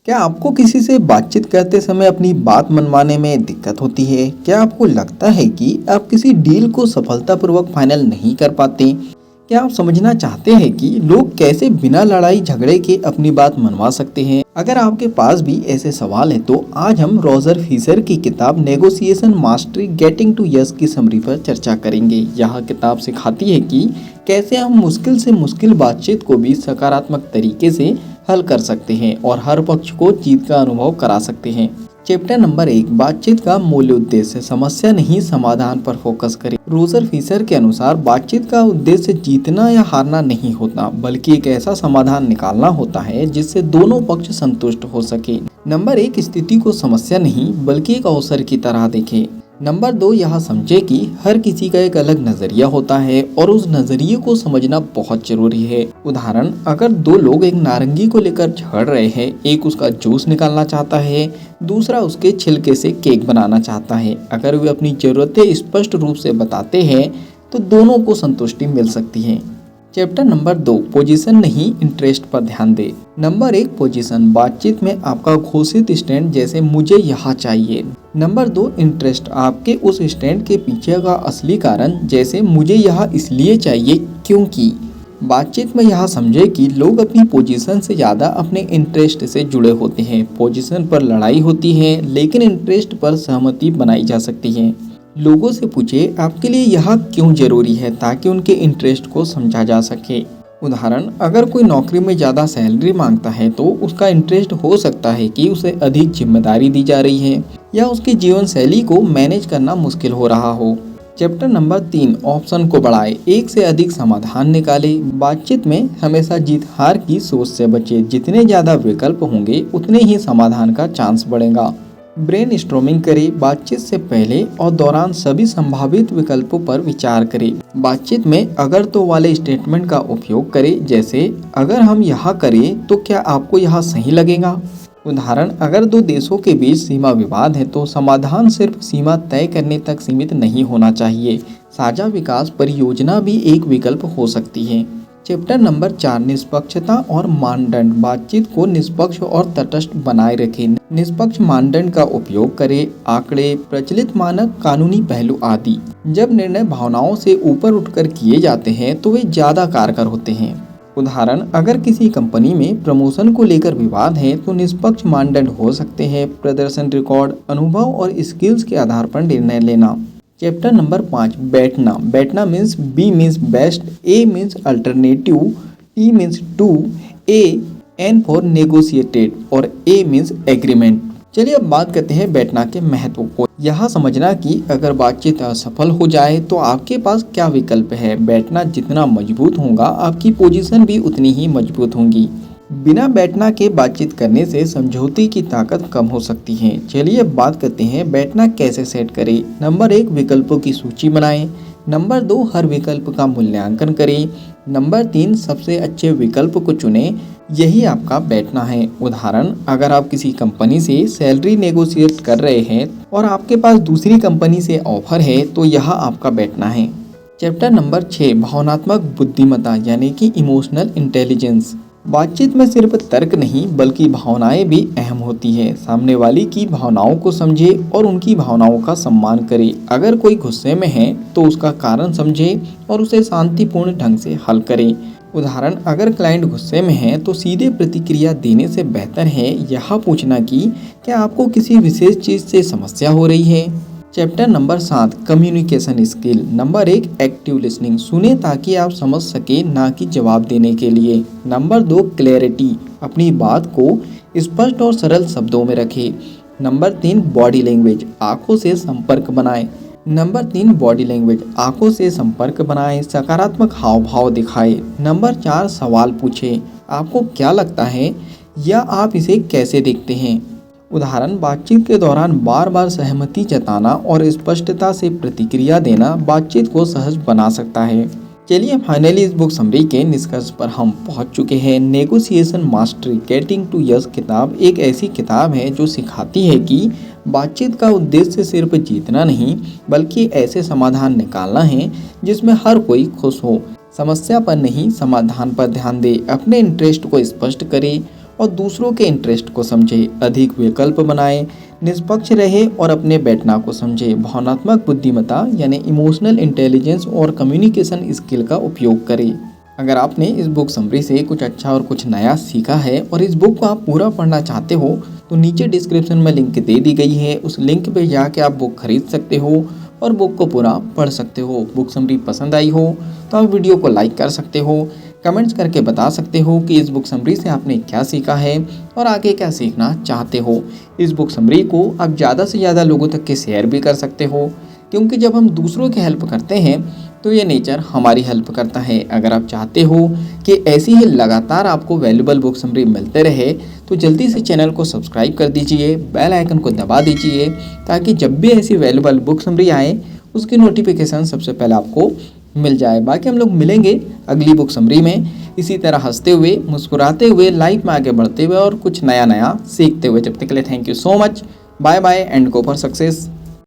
क्या आपको किसी से बातचीत करते समय अपनी बात मनवाने में दिक्कत होती है? क्या आपको लगता है कि आप किसी डील को सफलतापूर्वक फाइनल नहीं कर पाते? क्या आप समझना चाहते हैं कि लोग कैसे बिना लड़ाई झगड़े के अपनी बात मनवा सकते हैं? अगर आपके पास भी ऐसे सवाल हैं तो आज हम रॉजर फिशर की किताब negotiation mastery getting to yes की समरी पर चर्चा करेंगे। यह किताब सिखाती है कि कैसे हम मुश्किल से मुश्किल बातचीत को भी सकारात्मक तरीके से हल कर सकते हैं और हर पक्ष को जीत का अनुभव करा सकते हैं। चैप्टर नंबर 1, बातचीत का मूल उद्देश्य, समस्या नहीं समाधान पर फोकस करें। रोजर फिशर के अनुसार बातचीत का उद्देश्य जीतना या हारना नहीं होता, बल्कि एक ऐसा समाधान निकालना होता है जिससे दोनों पक्ष संतुष्ट हो सके। नंबर 1, स्थिति को समस्या नहीं बल्कि एक अवसर की तरह देखें। नंबर 2, यह समझे कि हर किसी का एक अलग नजरिया होता है और उस नजरिए को समझना बहुत जरूरी है। उदाहरण, अगर दो लोग एक नारंगी को लेकर झगड़ रहे हैं, एक उसका जूस निकालना चाहता है, दूसरा उसके छिलके से केक बनाना चाहता है। अगर वे अपनी जरूरतें स्पष्ट रूप से बताते हैं तो दोनों को संतुष्टि मिल सकती है। चैप्टर नंबर 2, पोजीशन नहीं इंटरेस्ट पर ध्यान दे। नंबर 1, पोजीशन, बातचीत में आपका घोषित स्टैंड, जैसे मुझे यह चाहिए। नंबर 2, इंटरेस्ट, आपके उस स्टैंड के पीछे का असली कारण, जैसे मुझे यह इसलिए चाहिए क्योंकि। बातचीत में यह समझे कि लोग अपनी पोजीशन से ज़्यादा अपने इंटरेस्ट से जुड़े होते हैं। पोजीशन पर लड़ाई होती है लेकिन इंटरेस्ट पर सहमति बनाई जा सकती है। लोगों से पूछे आपके लिए यह क्यों जरूरी है, ताकि उनके इंटरेस्ट को समझा जा सके। उदाहरण, अगर कोई नौकरी में ज़्यादा सैलरी मांगता है तो उसका इंटरेस्ट हो सकता है कि उसे अधिक जिम्मेदारी दी जा रही है या उसकी जीवन शैली को मैनेज करना मुश्किल हो रहा हो। चैप्टर नंबर 3, ऑप्शन को बढ़ाए, एक से अधिक समाधान निकाले। बातचीत में हमेशा जीत हार की सोच से बचे। जितने ज़्यादा विकल्प होंगे उतने ही समाधान का चांस बढ़ेगा। ब्रेन स्टॉर्मिंग करें, बातचीत से पहले और दौरान सभी संभावित विकल्पों पर विचार करें। बातचीत में अगर तो वाले स्टेटमेंट का उपयोग करें, जैसे अगर हम यह करें तो क्या आपको यह सही लगेगा। उदाहरण, अगर दो देशों के बीच सीमा विवाद है तो समाधान सिर्फ सीमा तय करने तक सीमित नहीं होना चाहिए। साझा विकास परियोजना भी एक विकल्प हो सकती है। चैप्टर नंबर 4, निष्पक्षता और मानदंड, बातचीत को निष्पक्ष और तटस्थ बनाए रखें। निष्पक्ष मानदंड का उपयोग करें, आंकड़े, प्रचलित मानक, कानूनी पहलू आदि। जब निर्णय भावनाओं से ऊपर उठकर किए जाते हैं तो वे ज्यादा कारगर होते हैं। उदाहरण, अगर किसी कंपनी में प्रमोशन को लेकर विवाद है तो निष्पक्ष मानदंड हो सकते हैं प्रदर्शन, रिकॉर्ड, अनुभव और स्किल्स के आधार पर निर्णय लेना। चैप्टर नंबर 5, बैठना। बैठना means B means best, A means alternative, T means to, A N for negotiated और ए मीन्स एग्रीमेंट। चलिए अब बात करते हैं बैठना के महत्व को। यह समझना कि अगर बातचीत असफल हो जाए तो आपके पास क्या विकल्प है। बैठना जितना मजबूत होगा आपकी पोजीशन भी उतनी ही मजबूत होगी। बिना बैठना के बातचीत करने से समझौते की ताकत कम हो सकती है। चलिए अब बात करते हैं बैठना कैसे सेट करें। नंबर 1, विकल्पों की सूची बनाएं। नंबर 2, हर विकल्प का मूल्यांकन करें। नंबर 3, सबसे अच्छे विकल्प को चुनें। यही आपका बैठना है। उदाहरण, अगर आप किसी कंपनी से सैलरी नेगोशिएट कर रहे हैं और आपके पास दूसरी कंपनी से ऑफर है तो यह आपका बैठना है। चैप्टर नंबर 6, भावनात्मक बुद्धिमत्ता यानी कि इमोशनल इंटेलिजेंस। बातचीत में सिर्फ तर्क नहीं बल्कि भावनाएं भी अहम होती है। सामने वाली की भावनाओं को समझे और उनकी भावनाओं का सम्मान करे। अगर कोई गुस्से में है तो उसका कारण समझे और उसे शांतिपूर्ण ढंग से हल करे। उदाहरण, अगर क्लाइंट गुस्से में है तो सीधे प्रतिक्रिया देने से बेहतर है यह पूछना कि क्या आपको किसी विशेष चीज़ से समस्या हो रही है। Chapter number 7, communication skill. Number 1, active listening, सुने ताकि आप समझ सके ना कि जवाब देने के लिए। नंबर 2, क्लैरिटी, अपनी बात को स्पष्ट और सरल शब्दों में रखें। नंबर 3, बॉडी लैंग्वेज, आंखों से संपर्क बनाएं। नंबर 3, बॉडी लैंग्वेज, आंखों से संपर्क बनाएं, सकारात्मक हाव भाव दिखाएं। नंबर 4, सवाल पूछें, आपको क्या लगता है या आप इसे कैसे देखते हैं। उदाहरण, बातचीत के दौरान बार बार सहमति जताना और स्पष्टता से प्रतिक्रिया देना बातचीत को सहज बना सकता है। चलिए फाइनली इस बुक समरी के निष्कर्ष पर हम पहुंच चुके हैं। Negotiation mastery getting to yes किताब एक ऐसी किताब है जो सिखाती है कि बातचीत का उद्देश्य सिर्फ जीतना नहीं बल्कि ऐसे समाधान निकालना है जिसमें हर कोई खुश हो। समस्या पर नहीं समाधान पर ध्यान दे, अपने इंटरेस्ट को स्पष्ट करे और दूसरों के इंटरेस्ट को समझे, अधिक विकल्प बनाए, निष्पक्ष रहे और अपने बैठना को समझे, भावनात्मक बुद्धिमत्ता यानी इमोशनल इंटेलिजेंस और कम्युनिकेशन स्किल का उपयोग करे। अगर आपने इस बुक समरी से कुछ अच्छा और कुछ नया सीखा है और इस बुक को आप पूरा पढ़ना चाहते हो तो नीचे डिस्क्रिप्शन में लिंक दे दी गई है, उस लिंक पे जाके आप बुक खरीद सकते हो और बुक को पूरा पढ़ सकते हो। बुक समरी पसंद आई हो तो आप वीडियो को लाइक कर सकते हो, कमेंट्स करके बता सकते हो कि इस बुक समरी से आपने क्या सीखा है और आगे क्या सीखना चाहते हो। इस बुक समरी को आप ज़्यादा से ज़्यादा लोगों तक के शेयर भी कर सकते हो, क्योंकि जब हम दूसरों की हेल्प करते हैं तो ये नेचर हमारी हेल्प करता है। अगर आप चाहते हो कि ऐसी ही लगातार आपको वैल्यूबल बुक समरी मिलते रहे तो जल्दी से चैनल को सब्सक्राइब कर दीजिए, बेल आइकन को दबा दीजिए, ताकि जब भी ऐसी वैल्यूबल बुक समरी आए उसकी नोटिफिकेशन सबसे पहले आपको मिल जाए। बाकी हम लोग मिलेंगे अगली बुक समरी में इसी तरह हंसते हुए, मुस्कुराते हुए, लाइफ में आगे बढ़ते हुए और कुछ नया नया सीखते हुए। जब तक के लिए thank you so much, bye bye and go for success.